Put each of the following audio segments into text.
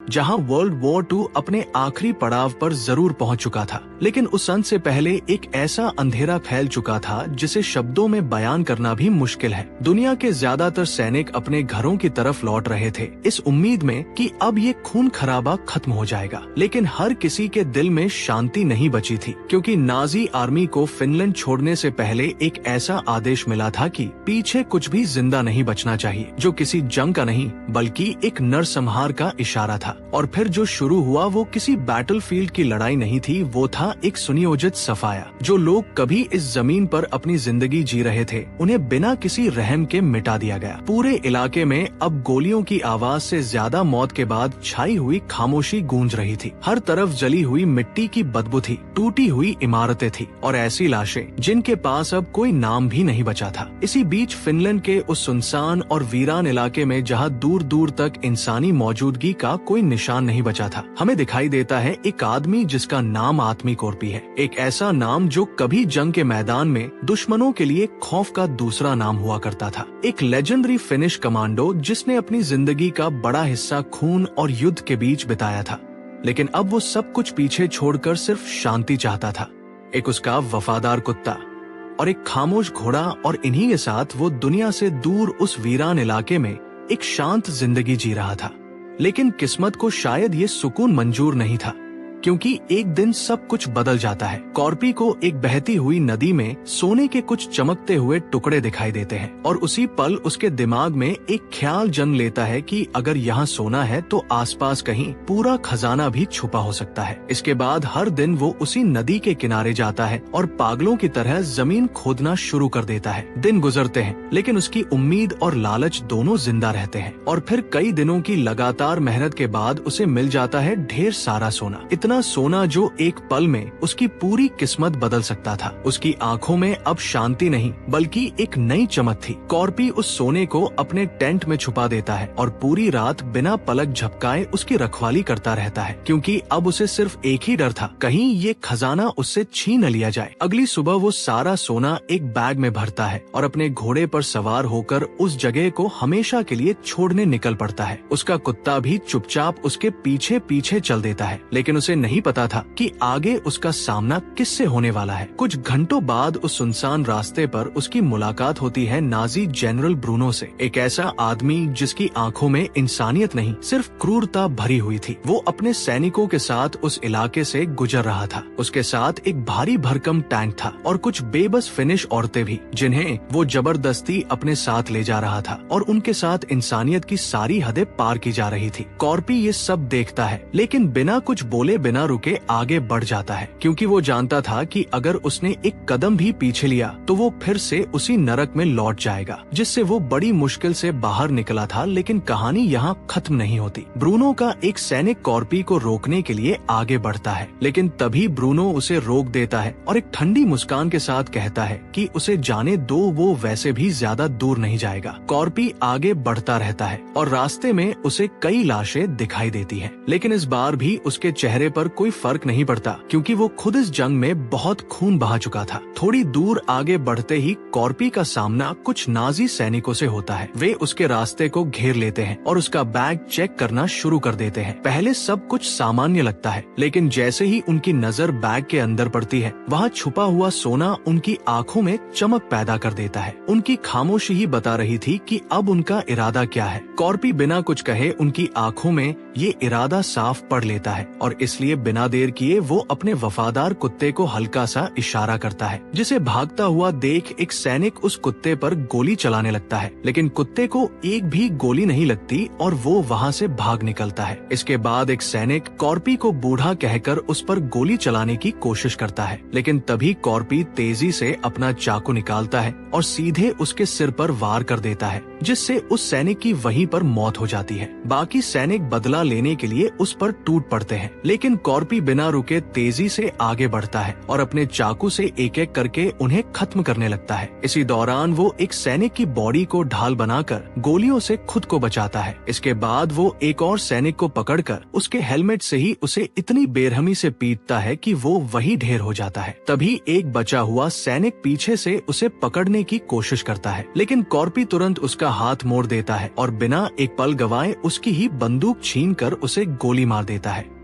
जहां world war 2 अपने आखिरी पड़ाव पर जरूर पहुंच चुका था, लेकिन उस अंत से पहले एक ऐसा अंधेरा फैल चुका था जिसे शब्दों में बयान करना भी मुश्किल है। दुनिया के ज्यादातर सैनिक अपने घरों की तरफ लौट रहे थे, इस उम्मीद में कि अब ये खून खराबा खत्म हो जाएगा। लेकिन हर किसी के दिल में शांति नहीं बची थी, क्योंकि नाजी आर्मी को फिनलैंड छोड़ने से पहले एक ऐसा आदेश मिला था कि पीछे कुछ भी जिंदा नहीं बचना चाहिए, जो किसी जंग का नहीं बल्कि एक नरसंहार का इशारा था। और फिर जो शुरू हुआ वो किसी बैटलफील्ड की लड़ाई नहीं थी, वो था एक सुनियोजित सफाया। जो लोग कभी इस जमीन पर अपनी जिंदगी जी रहे थे, उन्हें बिना किसी रहम के मिटा दिया गया। पूरे इलाके में अब गोलियों की आवाज से ज्यादा मौत के बाद छाई हुई खामोशी गूंज रही थी। हर तरफ जली हुई मिट्टी की बदबू थी, टूटी हुई इमारतें थी और ऐसी लाशें जिनके पास अब कोई नाम भी नहीं बचा था। इसी बीच फिनलैंड के उस सुनसान और वीरान इलाके में जहाँ दूर दूर तक इंसानी मौजूदगी का कोई निशान नहीं बचा था, हमें दिखाई देता है एक आदमी जिसका नाम आत्मी कोर्पी है। एक ऐसा नाम जो कभी जंग के मैदान में दुश्मनों के लिए खौफ का दूसरा नाम हुआ करता था। एक लेजेंडरी फिनिश कमांडो जिसने अपनी जिंदगी का बड़ा हिस्सा खून और युद्ध के बीच बिताया था, लेकिन अब वो सब कुछ पीछे छोड़कर सिर्फ शांति चाहता था। एक उसका वफादार कुत्ता और एक खामोश घोड़ा, और इन्हीं के साथ वो दुनिया से दूर उस वीरान इलाके में एक शांत जिंदगी जी रहा था। लेकिन किस्मत को शायद ये सुकून मंजूर नहीं था, क्योंकि एक दिन सब कुछ बदल जाता है। कॉर्पी को एक बहती हुई नदी में सोने के कुछ चमकते हुए टुकड़े दिखाई देते हैं और उसी पल उसके दिमाग में एक ख्याल जन्म लेता है कि अगर यहाँ सोना है तो आसपास कहीं पूरा खजाना भी छुपा हो सकता है। इसके बाद हर दिन वो उसी नदी के किनारे जाता है और पागलों की तरह जमीन खोदना शुरू कर देता है। दिन गुजरते हैं, लेकिन उसकी उम्मीद और लालच दोनों जिंदा रहते हैं। और फिर कई दिनों की लगातार मेहनत के बाद उसे मिल जाता है ढेर सारा सोना। इतना सोना जो एक पल में उसकी पूरी किस्मत बदल सकता था। उसकी आंखों में अब शांति नहीं बल्कि एक नई चमक थी। कॉर्पी उस सोने को अपने टेंट में छुपा देता है और पूरी रात बिना पलक झपकाए उसकी रखवाली करता रहता है, क्योंकि अब उसे सिर्फ एक ही डर था, कहीं ये खजाना उससे छीन न लिया जाए। अगली सुबह वो सारा सोना एक बैग में भरता है और अपने घोड़े पर सवार होकर उस जगह को हमेशा के लिए छोड़ने निकल पड़ता है। उसका कुत्ता भी चुपचाप उसके पीछे पीछे चल देता है, लेकिन उसे नहीं पता था कि आगे उसका सामना किससे होने वाला है। कुछ घंटों बाद उस सुनसान रास्ते पर उसकी मुलाकात होती है नाजी जनरल ब्रूनो से। एक ऐसा आदमी जिसकी आंखों में इंसानियत नहीं सिर्फ क्रूरता भरी हुई थी। वो अपने सैनिकों के साथ उस इलाके से गुजर रहा था। उसके साथ एक भारी भरकम टैंक था और कुछ बेबस फिनिश औरतें भी, जिन्हें वो जबरदस्ती अपने साथ ले जा रहा था, और उनके साथ इंसानियत की सारी हदें पार की जा रही थी। कॉर्पी ये सब देखता है, लेकिन बिना कुछ बोले बिना रुके आगे बढ़ जाता है, क्योंकि वो जानता था कि अगर उसने एक कदम भी पीछे लिया तो वो फिर से उसी नरक में लौट जाएगा जिससे वो बड़ी मुश्किल से बाहर निकला था। लेकिन कहानी यहाँ खत्म नहीं होती। ब्रूनो का एक सैनिक कॉर्पी को रोकने के लिए आगे बढ़ता है, लेकिन तभी ब्रूनो उसे रोक देता है और एक ठंडी मुस्कान के साथ कहता है कि उसे जाने दो, वो वैसे भी ज्यादा दूर नहीं जाएगा। कॉर्पी आगे बढ़ता रहता है और रास्ते में उसे कई लाशें दिखाई देती हैं, लेकिन इस बार भी उसके चेहरे पर कोई फर्क नहीं पड़ता, क्योंकि वो खुद इस जंग में बहुत खून बहा चुका था। थोड़ी दूर आगे बढ़ते ही कॉर्पी का सामना कुछ नाजी सैनिकों से होता है। वे उसके रास्ते को घेर लेते हैं और उसका बैग चेक करना शुरू कर देते हैं। पहले सब कुछ सामान्य लगता है, लेकिन जैसे ही उनकी नजर बैग के अंदर पड़ती है, वहाँ छुपा हुआ सोना उनकी आंखों में चमक पैदा कर देता है। उनकी खामोशी ही बता रही थी कि अब उनका इरादा क्या है। कॉर्पी बिना कुछ कहे उनकी आंखों में ये इरादा साफ पढ़ लेता है और इसलिए बिना देर किए वो अपने वफादार कुत्ते को हल्का सा इशारा करता है, जिसे भागता हुआ देख एक सैनिक उस कुत्ते पर गोली चलाने लगता है, लेकिन कुत्ते को एक भी गोली नहीं लगती और वो वहाँ से भाग निकलता है। इसके बाद एक सैनिक कॉर्पी को बूढ़ा कहकर उस पर गोली चलाने की कोशिश करता है, लेकिन तभी कॉर्पी तेजी से अपना चाकू निकालता है और सीधे उसके सिर पर वार कर देता है, जिससे उस सैनिक की वहीं पर मौत हो जाती है। बाकी सैनिक बदला लेने के लिए उस पर टूट पड़ते हैं, लेकिन कॉर्पी बिना रुके तेजी से आगे बढ़ता है और अपने चाकू से एक एक करके उन्हें खत्म करने लगता है। इसी दौरान वो एक सैनिक की बॉडी को ढाल बनाकर गोलियों से खुद को बचाता है। इसके बाद वो एक और सैनिक को पकड़कर उसके हेलमेट से ही उसे इतनी बेरहमी से पीटता है कि वो वही ढेर हो जाता है। तभी एक बचा हुआ सैनिक पीछे से उसे पकड़ने की कोशिश करता है, लेकिन कॉर्पी तुरंत उसका उसका हाथ मोड़ देता है और बिना एक पल गवाए उसकी ही बंदूक छीनकर उसे गोली मार देता है।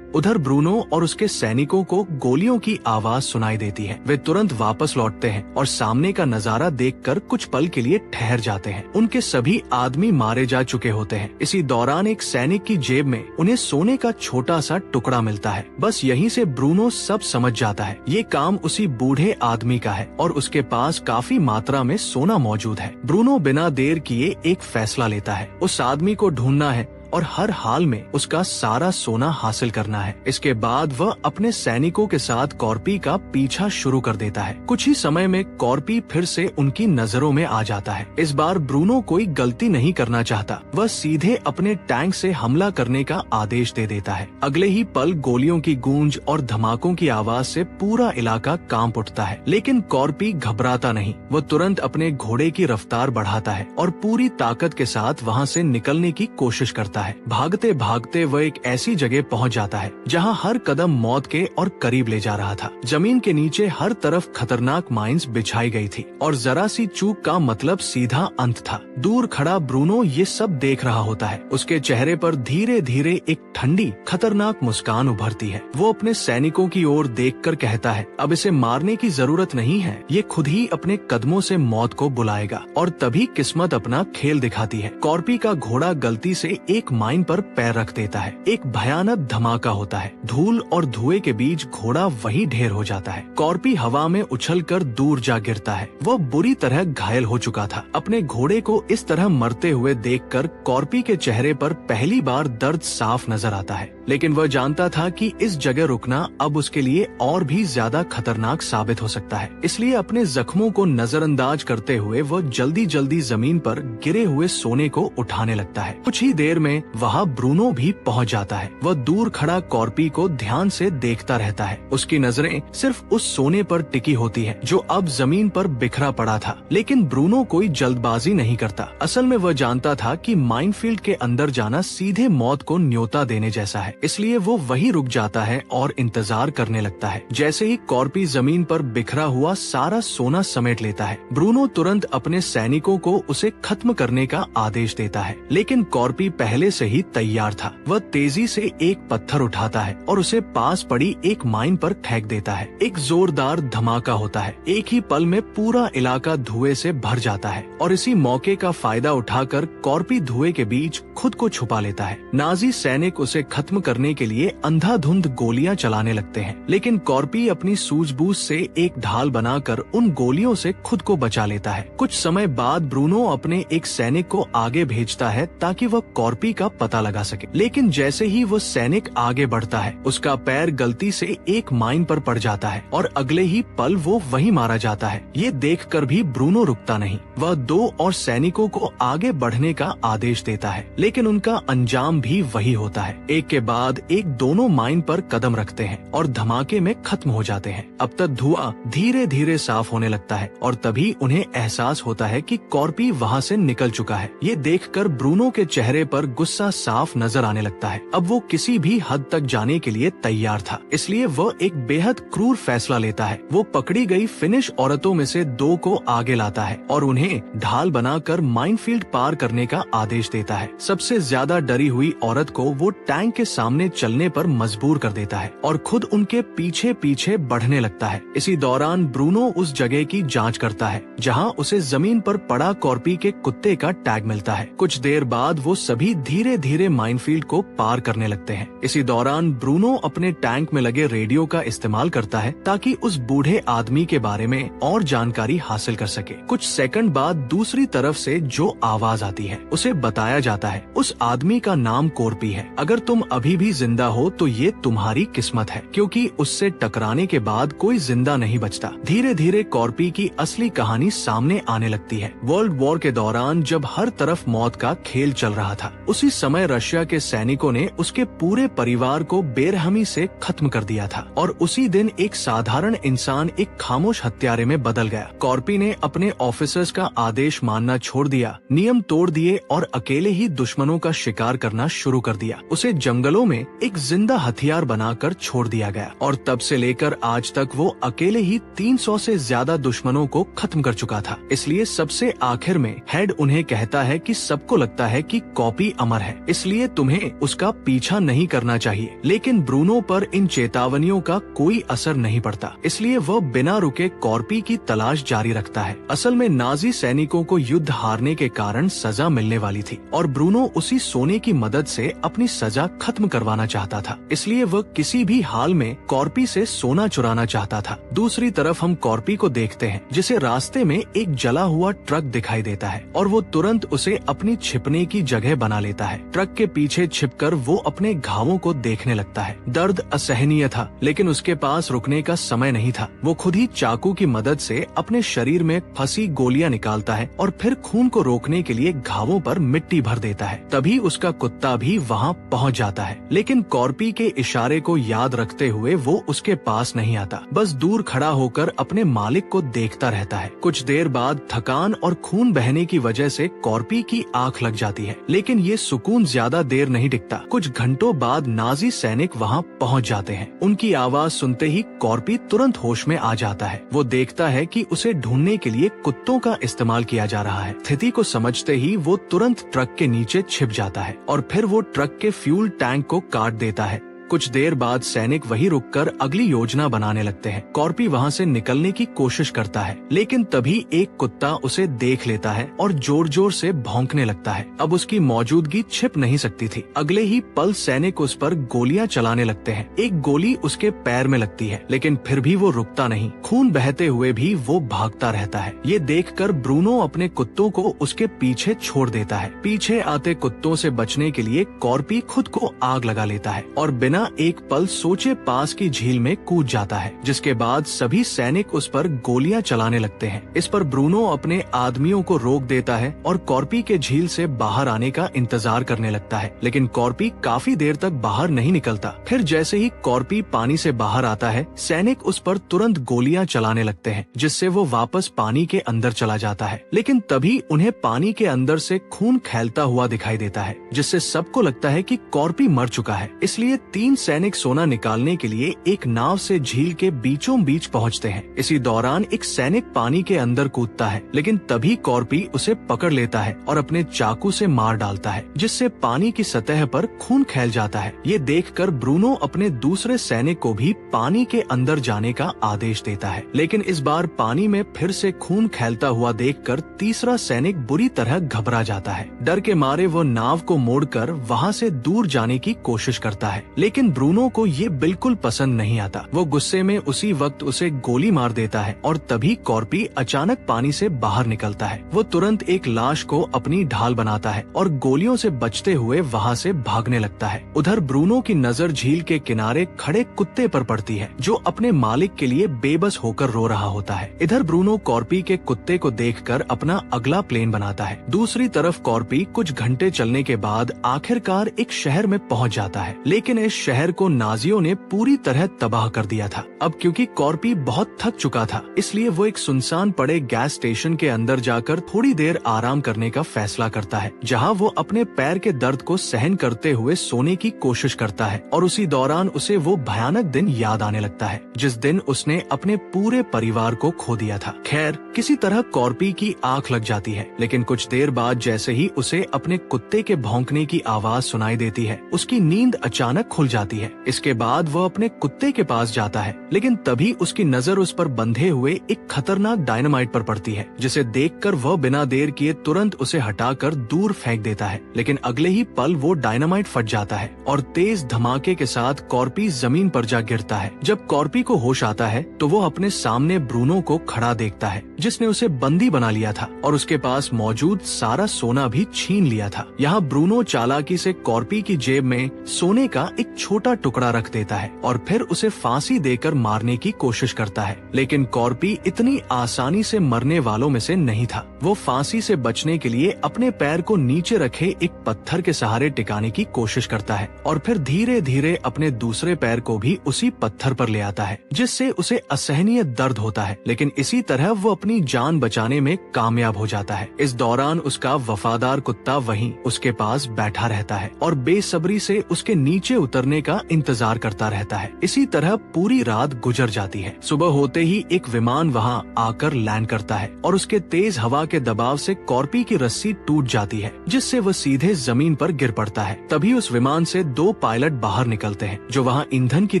उधर ब्रूनो और उसके सैनिकों को गोलियों की आवाज सुनाई देती है। वे तुरंत वापस लौटते हैं और सामने का नजारा देखकर कुछ पल के लिए ठहर जाते हैं। उनके सभी आदमी मारे जा चुके होते हैं। इसी दौरान एक सैनिक की जेब में उन्हें सोने का छोटा सा टुकड़ा मिलता है। बस यहीं से ब्रूनो सब समझ जाता है। ये काम उसी बूढ़े आदमी का है और उसके पास काफी मात्रा में सोना मौजूद है। ब्रूनो बिना देर किए एक फैसला लेता है। उस आदमी को ढूंढना है और हर हाल में उसका सारा सोना हासिल करना है। इसके बाद वह अपने सैनिकों के साथ कॉर्पी का पीछा शुरू कर देता है। कुछ ही समय में कॉर्पी फिर से उनकी नजरों में आ जाता है। इस बार ब्रूनो कोई गलती नहीं करना चाहता। वह सीधे अपने टैंक से हमला करने का आदेश दे देता है। अगले ही पल गोलियों की गूंज और धमाकों की आवाज से पूरा इलाका कांप उठता है। लेकिन कॉर्पी घबराता नहीं। वह तुरंत अपने घोड़े की रफ्तार बढ़ाता है और पूरी ताकत के साथ वहाँ से निकलने की कोशिश करता है। भागते भागते वह एक ऐसी जगह पहुंच जाता है जहां हर कदम मौत के और करीब ले जा रहा था। जमीन के नीचे हर तरफ खतरनाक माइंस बिछाई गई थी और जरा सी चूक का मतलब सीधा अंत था। दूर खड़ा ब्रूनो ये सब देख रहा होता है। उसके चेहरे पर धीरे धीरे एक ठंडी खतरनाक मुस्कान उभरती है। वो अपने सैनिकों की ओर देखकर कहता है, अब इसे मारने की जरूरत नहीं है। ये खुद ही अपने कदमों से मौत को बुलाएगा। और तभी किस्मत अपना खेल दिखाती है। कॉर्पी का घोड़ा गलती से एक माइन पर पैर रख देता है। एक भयानक धमाका होता है। धूल और धुएं के बीच घोड़ा वहीं ढेर हो जाता है। कॉर्पी हवा में उछलकर दूर जा गिरता है। वह बुरी तरह घायल हो चुका था। अपने घोड़े को इस तरह मरते हुए देखकर कॉर्पी के चेहरे पर पहली बार दर्द साफ नजर आता है। लेकिन वह जानता था कि इस जगह रुकना अब उसके लिए और भी ज्यादा खतरनाक साबित हो सकता है। इसलिए अपने जख्मों को नजरअंदाज करते हुए वह जल्दी जल्दी जमीन पर गिरे हुए सोने को उठाने लगता है। कुछ ही देर में वहाँ ब्रूनो भी पहुँच जाता है। वह दूर खड़ा कॉर्पी को ध्यान से देखता रहता है। उसकी नजरें सिर्फ उस सोने पर टिकी होती है जो अब जमीन पर बिखरा पड़ा था। लेकिन ब्रूनो कोई जल्दबाजी नहीं करता। असल में वह जानता था कि माइनफील्ड के अंदर जाना सीधे मौत को न्योता देने जैसा है। इसलिए वो वहीं रुक जाता है और इंतजार करने लगता है। जैसे ही कॉर्पी जमीन पर बिखरा हुआ सारा सोना समेट लेता है, ब्रूनो तुरंत अपने सैनिकों को उसे खत्म करने का आदेश देता है। लेकिन कॉर्पी पहले से ही तैयार था। वह तेजी से एक पत्थर उठाता है और उसे पास पड़ी एक माइन पर फेंक देता है। एक जोरदार धमाका होता है। एक ही पल में पूरा इलाका धुएं से भर जाता है और इसी मौके का फायदा उठाकर कॉर्पी धुएं के बीच खुद को छुपा लेता है। नाजी सैनिक उसे खत्म करने के लिए अंधाधुंध गोलियां चलाने लगते हैं। लेकिन कॉर्पी अपनी सूझबूझ से एक ढाल बनाकर उन गोलियों से खुद को बचा लेता है। कुछ समय बाद ब्रूनो अपने एक सैनिक को आगे भेजता है ताकि वह कॉर्पी का पता लगा सके। लेकिन जैसे ही वो सैनिक आगे बढ़ता है, उसका पैर गलती से एक माइन पर पड़ जाता है और अगले ही पल वो वहीं मारा जाता है। ये देखकर भी ब्रूनो रुकता नहीं। वह दो और सैनिकों को आगे बढ़ने का आदेश देता है। लेकिन उनका अंजाम भी वही होता है। एक के बाद एक दोनों माइन पर कदम रखते हैं और धमाके में खत्म हो जाते हैं। अब तक धुआं धीरे धीरे साफ होने लगता है और तभी उन्हें एहसास होता है कि कॉर्पी वहाँ से निकल चुका है। ये देखकर ब्रूनो के चेहरे पर गुस्सा साफ नजर आने लगता है। अब वो किसी भी हद तक जाने के लिए तैयार था। इसलिए वह एक बेहद क्रूर फैसला लेता है। वो पकड़ी गई फिनिश औरतों में से दो को आगे लाता है और उन्हें ढाल बनाकर माइनफील्ड पार करने का आदेश देता है। सबसे ज्यादा डरी हुई औरत को वो टैंक के सामने चलने पर मजबूर कर देता है और खुद उनके पीछे पीछे बढ़ने लगता है। इसी दौरान ब्रूनो उस जगह की जांच करता है जहां उसे जमीन पर पड़ा कॉर्पी के कुत्ते का टैग मिलता है। कुछ देर बाद वो सभी धीरे धीरे माइनफील्ड को पार करने लगते हैं। इसी दौरान ब्रूनो अपने टैंक में लगे रेडियो का इस्तेमाल करता है ताकि उस बूढ़े आदमी के बारे में और जानकारी हासिल कर सके। कुछ सेकंड बाद दूसरी तरफ से जो आवाज आती है उसे बताया जाता है उस आदमी का नाम कॉर्पी है। अगर तुम अभी भी जिंदा हो तो ये तुम्हारी किस्मत है, क्योंकि उससे टकराने के बाद कोई जिंदा नहीं बचता। धीरे धीरे कॉर्पी की असली कहानी सामने आने लगती है। वर्ल्ड वॉर के दौरान जब हर तरफ मौत का खेल चल रहा था, उस उसी समय रशिया के सैनिकों ने उसके पूरे परिवार को बेरहमी से खत्म कर दिया था और उसी दिन एक साधारण इंसान एक खामोश हत्यारे में बदल गया। कॉर्पी ने अपने ऑफिसर्स का आदेश मानना छोड़ दिया, नियम तोड़ दिए और अकेले ही दुश्मनों का शिकार करना शुरू कर दिया। उसे जंगलों में एक जिंदा हथियार बनाकर छोड़ दिया गया और तब से लेकर आज तक वो अकेले ही 300 से ज्यादा दुश्मनों को खत्म कर चुका था। इसलिए सबसे आखिर में हेड उन्हें कहता है कि सबको लगता है कि कॉपी अमर है, इसलिए तुम्हें उसका पीछा नहीं करना चाहिए। लेकिन ब्रूनो पर इन चेतावनियों का कोई असर नहीं पड़ता, इसलिए वह बिना रुके कॉर्पी की तलाश जारी रखता है। असल में नाजी सैनिकों को युद्ध हारने के कारण सजा मिलने वाली थी और ब्रूनो उसी सोने की मदद से अपनी सजा खत्म करवाना चाहता था, इसलिए वह किसी भी हाल में कॉर्पी से सोना चुराना चाहता था। दूसरी तरफ हम कॉर्पी को देखते हैं, जिसे रास्ते में एक जला हुआ ट्रक दिखाई देता है और वो तुरंत उसे अपनी छिपने की जगह बना लेता है। ट्रक के पीछे छिपकर वो अपने घावों को देखने लगता है। दर्द असहनीय था, लेकिन उसके पास रुकने का समय नहीं था। वो खुद ही चाकू की मदद से अपने शरीर में फंसी गोलियां निकालता है और फिर खून को रोकने के लिए घावों पर मिट्टी भर देता है। तभी उसका कुत्ता भी वहाँ पहुँच जाता है, लेकिन कॉर्पी के इशारे को याद रखते हुए वो उसके पास नहीं आता, बस दूर खड़ा होकर अपने मालिक को देखता रहता है। कुछ देर बाद थकान और खून बहने की वजह से कॉर्पी की आंख लग जाती है, लेकिन ये सुकून ज्यादा देर नहीं टिकता। कुछ घंटों बाद नाजी सैनिक वहाँ पहुँच जाते हैं। उनकी आवाज सुनते ही कॉर्पी तुरंत होश में आ जाता है। वो देखता है कि उसे ढूंढने के लिए कुत्तों का इस्तेमाल किया जा रहा है। स्थिति को समझते ही वो तुरंत ट्रक के नीचे छिप जाता है और फिर वो ट्रक के फ्यूल टैंक को काट देता है। कुछ देर बाद सैनिक वहीं रुककर अगली योजना बनाने लगते हैं। कॉर्पी वहाँ से निकलने की कोशिश करता है, लेकिन तभी एक कुत्ता उसे देख लेता है और जोर जोर से भौंकने लगता है। अब उसकी मौजूदगी छिप नहीं सकती थी। अगले ही पल सैनिक उस पर गोलियां चलाने लगते हैं। एक गोली उसके पैर में लगती है, लेकिन फिर भी वो रुकता नहीं। खून बहते हुए भी वो भागता रहता है। ये देखकर ब्रूनो अपने कुत्तों को उसके पीछे छोड़ देता है। पीछे आते कुत्तों से बचने के लिए कॉर्पी खुद को आग लगा लेता है और बिना एक पल सोचे पास की झील में कूद जाता है, जिसके बाद सभी सैनिक उस पर गोलियां चलाने लगते हैं। इस पर ब्रूनो अपने आदमियों को रोक देता है और कॉर्पी के झील से बाहर आने का इंतजार करने लगता है, लेकिन कॉर्पी काफी देर तक बाहर नहीं निकलता। फिर जैसे ही कॉर्पी पानी से बाहर आता है, सैनिक उस पर तुरंत गोलियां चलाने लगते हैं, जिससे वो वापस पानी के अंदर चला जाता है। लेकिन तभी उन्हें पानी के अंदर से खून खैलता हुआ दिखाई देता है, जिससे सबको लगता है कि कॉर्पी मर चुका है। इसलिए 3 सैनिक सोना निकालने के लिए एक नाव से झील के बीचों बीच पहुंचते हैं। इसी दौरान एक सैनिक पानी के अंदर कूदता है, लेकिन तभी कॉर्पी उसे पकड़ लेता है और अपने चाकू से मार डालता है, जिससे पानी की सतह पर खून फैल जाता है। ये देखकर ब्रूनो अपने दूसरे सैनिक को भी पानी के अंदर जाने का आदेश देता है, लेकिन इस बार पानी में फिर से खून फैलता हुआ देखकर तीसरा सैनिक बुरी तरह घबरा जाता है। डर के मारे वो नाव को मोड़कर वहाँ से दूर जाने की कोशिश करता है, लेकिन ब्रूनो को ये बिल्कुल पसंद नहीं आता। वो गुस्से में उसी वक्त उसे गोली मार देता है और तभी कॉर्पी अचानक पानी से बाहर निकलता है। वो तुरंत एक लाश को अपनी ढाल बनाता है और गोलियों से बचते हुए वहाँ से भागने लगता है। उधर ब्रूनो की नजर झील के किनारे खड़े कुत्ते पर पड़ती है, जो अपने मालिक के लिए बेबस होकर रो रहा होता है। इधर ब्रूनो कॉर्पी के कुत्ते को देखकर अपना अगला प्लान बनाता है। दूसरी तरफ कॉर्पी कुछ घंटे चलने के बाद आखिरकार एक शहर में पहुँच जाता है, लेकिन इस शहर को नाजियों ने पूरी तरह तबाह कर दिया था। अब क्योंकि कॉर्पी बहुत थक चुका था, इसलिए वो एक सुनसान पड़े गैस स्टेशन के अंदर जाकर थोड़ी देर आराम करने का फैसला करता है, जहां वो अपने पैर के दर्द को सहन करते हुए सोने की कोशिश करता है। और उसी दौरान उसे वो भयानक दिन याद आने लगता है, जिस दिन उसने अपने पूरे परिवार को खो दिया था। खैर, किसी तरह कॉर्पी की आंख लग जाती है, लेकिन कुछ देर बाद जैसे ही उसे अपने कुत्ते के भौंकने की आवाज सुनाई देती है, उसकी नींद अचानक खुल जाती है। इसके बाद वो अपने कुत्ते के पास जाता है, लेकिन तभी उसकी नजर उस पर बंधे हुए एक खतरनाक डायनामाइट पर पड़ती है, जिसे देखकर वह बिना देर किए तुरंत उसे हटाकर दूर फेंक देता है। लेकिन अगले ही पल वो डायनामाइट फट जाता है और तेज धमाके के साथ कॉर्पी जमीन पर जा गिरता है। जब कॉर्पी को होश आता है तो वो अपने सामने ब्रूनो को खड़ा देखता है, जिसने उसे बंदी बना लिया था और उसके पास मौजूद सारा सोना भी छीन लिया था। यहाँ ब्रूनो चालाकी से कॉर्पी की जेब में सोने का एक छोटा टुकड़ा रख देता है और फिर उसे फांसी देकर मारने की कोशिश करता है। लेकिन कॉर्पी इतनी आसानी से मरने वालों में से नहीं था। वो फांसी से बचने के लिए अपने पैर को नीचे रखे एक पत्थर के सहारे टिकाने की कोशिश करता है और फिर धीरे धीरे अपने दूसरे पैर को भी उसी पत्थर पर ले आता है, जिससे उसे असहनीय दर्द होता है। लेकिन इसी तरह वो अपनी जान बचाने में कामयाब हो जाता है। इस दौरान उसका वफादार कुत्ता वहीं उसके पास बैठा रहता है और बेसब्री से उसके नीचे उतरने का इंतजार करता रहता है। इसी तरह पूरी रात गुजर जाती है। सुबह होते ही एक विमान वहां आकर लैंड करता है और उसके तेज हवा के दबाव से कॉर्पी की रस्सी टूट जाती है, जिससे वो सीधे जमीन पर गिर पड़ता है। तभी उस विमान से 2 पायलट बाहर निकलते हैं जो वहां ईंधन की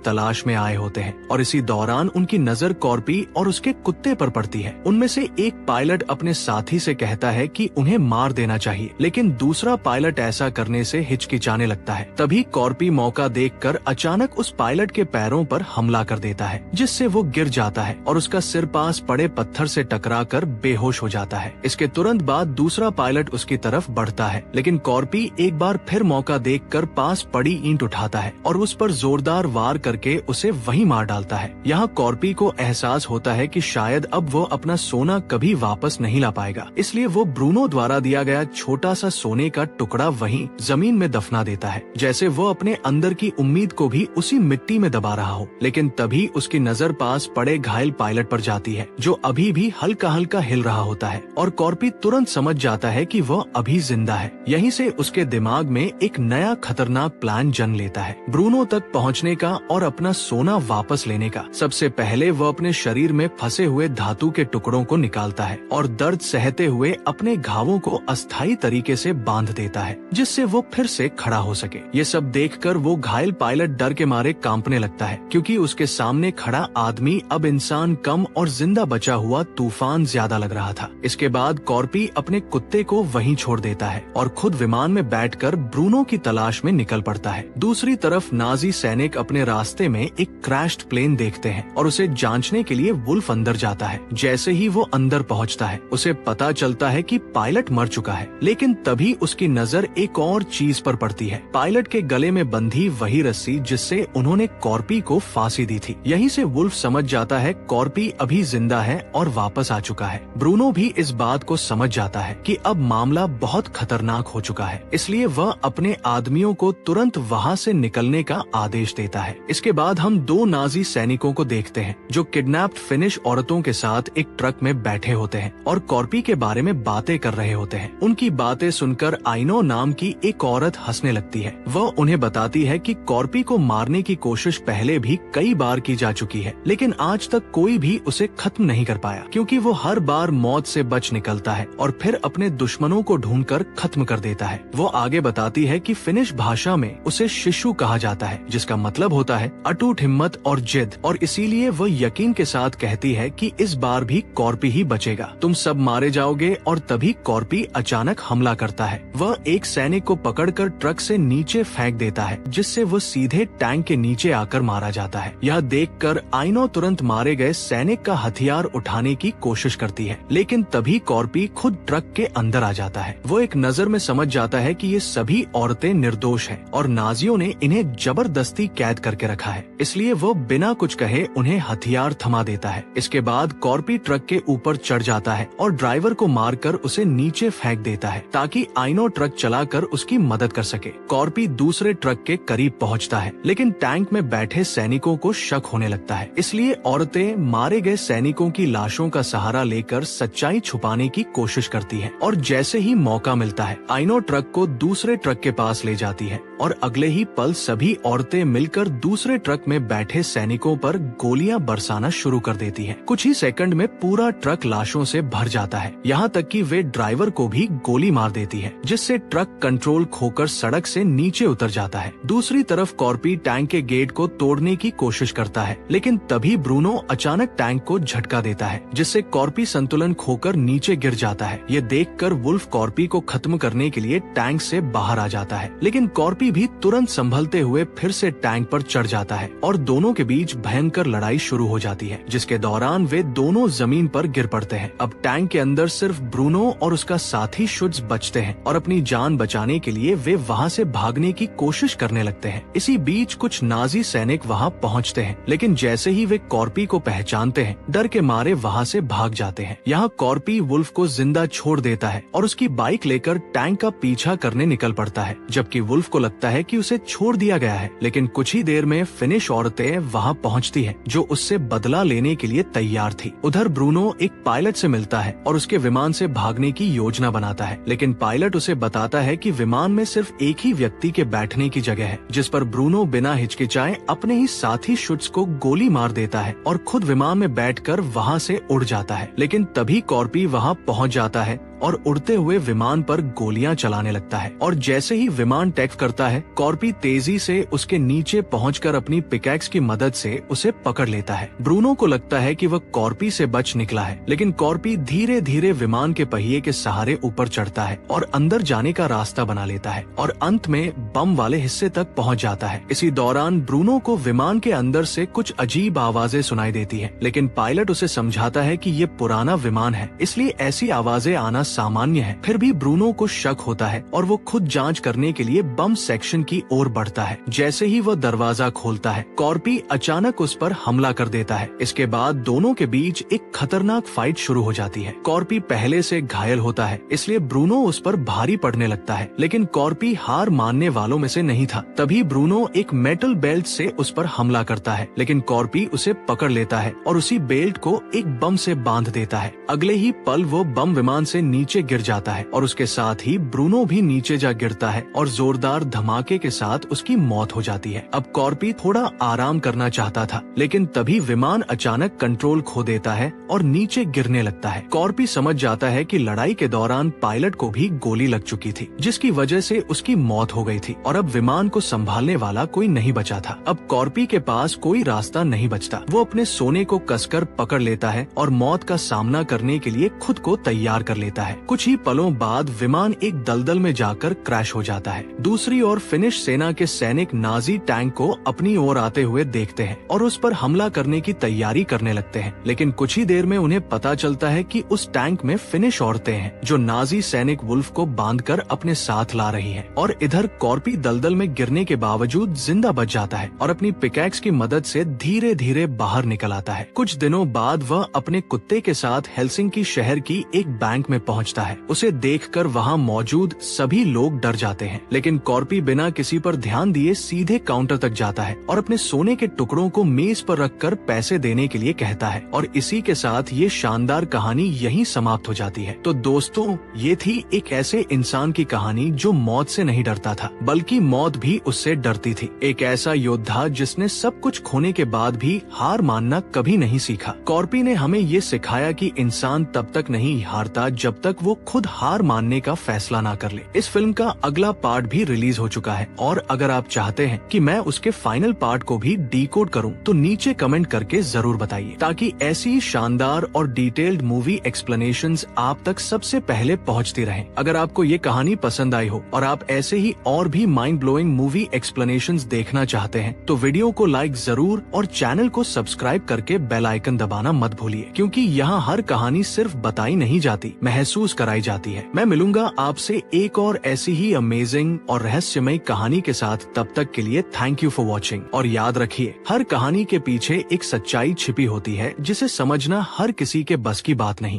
तलाश में आए होते हैं और इसी दौरान उनकी नजर कॉर्पी और उसके कुत्ते पर पड़ती है। उनमें से एक पायलट अपने साथी से कहता है कि उन्हें मार देना चाहिए, लेकिन दूसरा पायलट ऐसा करने से हिचकिचाने लगता है। तभी कॉर्पी मौका देखकर अचानक उस पायलट के पैरों पर हमला कर देता है, जिससे वो गिर जाता है और उसका सिर पास पड़े पत्थर से टकराकर बेहोश हो जाता है। इसके तुरंत बाद दूसरा पायलट उसकी तरफ बढ़ता है, लेकिन कॉर्पी एक बार फिर मौका देखकर पास पड़ी ईंट उठाता है और उस पर जोरदार वार करके उसे वहीं मार डालता है। यहाँ कॉर्पी को एहसास होता है कि शायद अब वो अपना सोना कभी वापस नहीं ला पाएगा, इसलिए वो ब्रूनो द्वारा दिया गया छोटा सा सोने का टुकड़ा वहीं जमीन में दफना देता है, जैसे वो अपने अंदर की उम्मीद को भी उसी मिट्टी में दबा रहा हो। लेकिन तभी उसकी नजर पास पड़े घायल पायलट पर जाती है, जो अभी भी हल्का हल्का हिल रहा होता है और कॉर्पी तुरंत समझ जाता है कि वह अभी जिंदा है। यहीं से उसके दिमाग में एक नया खतरनाक प्लान जन्म लेता है, ब्रूनो तक पहुंचने का और अपना सोना वापस लेने का। सबसे पहले वह अपने शरीर में फंसे हुए धातु के टुकड़ों को निकालता है और दर्द सहते हुए अपने घावों को अस्थायी तरीके से बांध देता है, जिससे वो फिर से खड़ा हो सके। ये सब देखकर वो घायल पायलट डर के मारे कांपने लगता है, क्योंकि उसके सामने खड़ा आदमी अब इंसान कम और जिंदा बचा हुआ तूफान ज्यादा लग रहा था। इसके बाद कॉर्पी अपने कुत्ते को वहीं छोड़ देता है और खुद विमान में बैठकर ब्रूनो की तलाश में निकल पड़ता है। दूसरी तरफ नाजी सैनिक अपने रास्ते में एक क्रैश्ड प्लेन देखते हैं और उसे जांचने के लिए वुल्फ अंदर जाता है। जैसे ही वो अंदर पहुंचता है, उसे पता चलता है कि पायलट मर चुका है, लेकिन तभी उसकी नजर एक और चीज पर पड़ती है, पायलट के गले में बंधी वही रस्सी जिससे उन्होंने कॉर्पी को फांसी दी थी। यहीं से वुल्फ समझ जाता है कॉर्पी अभी जिंदा है और वापस आ चुका है। ब्रूनो भी इस बात को समझ जाता है कि अब मामला बहुत खतरनाक हो चुका है, इसलिए वह अपने आदमियों को तुरंत वहां से निकलने का आदेश देता है। इसके बाद हम 2 नाजी सैनिकों को देखते हैं जो किडनैप्ड फिनिश औरतों के साथ एक ट्रक में बैठे होते हैं और कॉर्पी के बारे में बातें कर रहे होते हैं। उनकी बातें सुनकर आइनो नाम की एक औरत हंसने लगती है। वह उन्हें बताती है कि कॉर्पी को मारने की कोशिश पहले भी कई बार की जा चुकी है, लेकिन आज तक कोई भी उसे खत्म नहीं कर पाया, क्योंकि वो हर बार मौत से बच निकलता है और फिर अपने दुश्मनों को ढूंढकर खत्म कर देता है। वो आगे बताती है कि फिनिश भाषा में उसे शिशु कहा जाता है, जिसका मतलब होता है अटूट हिम्मत और जिद, और इसीलिए वो यकीन के साथ कहती है कि इस बार भी कॉर्पी ही बचेगा, तुम सब मारे जाओगे। और तभी कॉर्पी अचानक हमला करता है। वह एक सैनिक को पकड़कर ट्रक से नीचे फेंक देता है, जिससे वो सीधे टैंक के नीचे आकर मारा जाता है। यह देखकर आइनो तुरंत मारे गए सैनिक का हथियार उठाने की कोशिश करती है, लेकिन तभी कॉर्पी खुद ट्रक के अंदर आ जाता है। वो एक नजर में समझ जाता है कि ये सभी औरतें निर्दोष हैं और नाजियों ने इन्हें जबरदस्ती कैद करके रखा है, इसलिए वो बिना कुछ कहे उन्हें हथियार थमा देता है। इसके बाद कॉर्पी ट्रक के ऊपर चढ़ जाता है और ड्राइवर को मारकर उसे नीचे फेंक देता है, ताकि आइनो ट्रक चलाकर उसकी मदद कर सके। कॉर्पी दूसरे ट्रक के करीब पहुंचता है, लेकिन टैंक में बैठे सैनिकों को शक होने लगता है, इसलिए औरतें मारे गए सैनिकों की लाशों का सहारा लेकर सच्चाई छुपाने की कोशिश करती है और जैसे ही मौका मिलता है आइनो ट्रक को दूसरे ट्रक के पास ले जाती है और अगले ही पल सभी औरतें मिलकर दूसरे ट्रक में बैठे सैनिकों पर गोलियां बरसाना शुरू कर देती हैं। कुछ ही सेकंड में पूरा ट्रक लाशों से भर जाता है, यहाँ तक कि वे ड्राइवर को भी गोली मार देती है, जिससे ट्रक कंट्रोल खोकर सड़क से नीचे उतर जाता है। दूसरी तरफ कॉर्पी टैंक के गेट को तोड़ने की कोशिश करता है, लेकिन तभी ब्रूनो अचानक टैंक को झटका देता है, जिससे कॉर्पी संतुलन खोकर नीचे गिर जाता है। ये देखकर वुल्फ कॉर्पी को खत्म करने के लिए टैंक से बाहर आ जाता है, लेकिन कॉर्पी भी तुरंत संभलते हुए फिर से टैंक पर चढ़ जाता है और दोनों के बीच भयंकर लड़ाई शुरू हो जाती है, जिसके दौरान वे दोनों जमीन पर गिर पड़ते हैं। अब टैंक के अंदर सिर्फ ब्रूनो और उसका साथी शुड्स बचते हैं और अपनी जान बचाने के लिए वे वहाँ से भागने की कोशिश करने लगते हैं। हैं। इसी बीच कुछ नाजी सैनिक वहाँ पहुँचते हैं, लेकिन जैसे ही वे कॉर्पी को पहचानते हैं, डर के मारे वहाँ से भाग जाते हैं। यहाँ कॉर्पी वुल्फ को जिंदा छोड़ देता है और उसकी बाइक लेकर टैंक का पीछा करने निकल पड़ता है, जबकि वुल्फ को लगता है कि उसे छोड़ दिया गया है। लेकिन कुछ ही देर में फिनिश औरतें वहाँ पहुँचती हैं, जो उससे बदला लेने के लिए तैयार थी। उधर ब्रूनो एक पायलट से मिलता है और उसके विमान से भागने की योजना बनाता है, लेकिन पायलट उसे बताता है कि विमान में सिर्फ एक ही व्यक्ति के बैठने की जगह है, जिस पर ब्रूनो बिना हिचकिचाए अपने ही साथी शुट्स को गोली मार देता है और खुद विमान में बैठकर वहाँ से उड़ जाता है। लेकिन तभी कॉर्पी वहाँ पहुँच जाता है और उड़ते हुए विमान पर गोलियां चलाने लगता है, और जैसे ही विमान टेक करता है, कॉर्पी तेजी से उसके नीचे पहुंचकर अपनी पिकैक्स की मदद से उसे पकड़ लेता है। ब्रूनो को लगता है कि वह कॉर्पी से बच निकला है, लेकिन कॉर्पी धीरे धीरे विमान के पहिए के सहारे ऊपर चढ़ता है और अंदर जाने का रास्ता बना लेता है और अंत में बम वाले हिस्से तक पहुँच जाता है। इसी दौरान ब्रूनो को विमान के अंदर से कुछ अजीब आवाजें सुनाई देती है, लेकिन पायलट उसे समझाता है कि ये पुराना विमान है, इसलिए ऐसी आवाजें आना सामान्य है। फिर भी ब्रूनो को शक होता है और वो खुद जांच करने के लिए बम सेक्शन की ओर बढ़ता है। जैसे ही वह दरवाजा खोलता है, कॉर्पी अचानक उस पर हमला कर देता है। इसके बाद दोनों के बीच एक खतरनाक फाइट शुरू हो जाती है। कॉर्पी पहले से घायल होता है, इसलिए ब्रूनो उस पर भारी पड़ने लगता है, लेकिन कॉर्पी हार मानने वालों में से नहीं था। तभी ब्रूनो एक मेटल बेल्ट से उस पर हमला करता है, लेकिन कॉर्पी उसे पकड़ लेता है और उसी बेल्ट को एक बम से बांध देता है। अगले ही पल वो बम विमान से नीचे गिर जाता है और उसके साथ ही ब्रूनो भी नीचे जा गिरता है और जोरदार धमाके के साथ उसकी मौत हो जाती है। अब कॉर्पी थोड़ा आराम करना चाहता था, लेकिन तभी विमान अचानक कंट्रोल खो देता है और नीचे गिरने लगता है। कॉर्पी समझ जाता है कि लड़ाई के दौरान पायलट को भी गोली लग चुकी थी, जिसकी वजह से उसकी मौत हो गई थी और अब विमान को संभालने वाला कोई नहीं बचा था। अब कॉर्पी के पास कोई रास्ता नहीं बचता। वो अपने सोने को कसकर पकड़ लेता है और मौत का सामना करने के लिए खुद को तैयार कर लेता है। कुछ ही पलों बाद विमान एक दलदल में जाकर क्रैश हो जाता है। दूसरी ओर फिनिश सेना के सैनिक नाजी टैंक को अपनी ओर आते हुए देखते हैं और उस पर हमला करने की तैयारी करने लगते हैं, लेकिन कुछ ही देर में उन्हें पता चलता है कि उस टैंक में फिनिश औरतें हैं, जो नाजी सैनिक वुल्फ को बांधकर अपने साथ ला रही हैं। और इधर कॉर्पी दलदल में गिरने के बावजूद जिंदा बच जाता है और अपनी पिकैक्स की मदद से धीरे धीरे बाहर निकल आता है। कुछ दिनों बाद वह अपने कुत्ते के साथ हेलसिंकी शहर की एक बैंक में पहुंचता है। उसे देखकर वहां मौजूद सभी लोग डर जाते हैं, लेकिन कॉर्पी बिना किसी पर ध्यान दिए सीधे काउंटर तक जाता है और अपने सोने के टुकड़ों को मेज पर रखकर पैसे देने के लिए कहता है। और इसी के साथ ये शानदार कहानी यहीं समाप्त हो जाती है। तो दोस्तों, ये थी एक ऐसे इंसान की कहानी जो मौत से नहीं डरता था, बल्कि मौत भी उससे डरती थी। एक ऐसा योद्धा जिसने सब कुछ खोने के बाद भी हार मानना कभी नहीं सीखा। कॉर्पी ने हमें ये सिखाया कि इंसान तब तक नहीं हारता जब तक वो खुद हार मानने का फैसला ना कर ले। इस फिल्म का अगला पार्ट भी रिलीज हो चुका है और अगर आप चाहते हैं कि मैं उसके फाइनल पार्ट को भी डिकोड करूं, तो नीचे कमेंट करके जरूर बताइए, ताकि ऐसी शानदार और डिटेल्ड मूवी एक्सप्लेनेशंस आप तक सबसे पहले पहुंचती रहें। अगर आपको ये कहानी पसंद आई हो और आप ऐसे ही और भी माइंड ब्लोइंग मूवी एक्सप्लेनेशंस देखना चाहते हैं, तो वीडियो को लाइक जरूर और चैनल को सब्सक्राइब करके बेल आइकन दबाना मत भूलिए, क्योंकि यहाँ हर कहानी सिर्फ बताई नहीं जाती, महसूस कराई जाती है। मैं मिलूंगा आपसे एक और ऐसी ही अमेजिंग और रहस्यमय कहानी के साथ। तब तक के लिए थैंक यू फॉर वॉचिंग। और याद रखिए, हर कहानी के पीछे एक सच्चाई छिपी होती है, जिसे समझना हर किसी के बस की बात नहीं।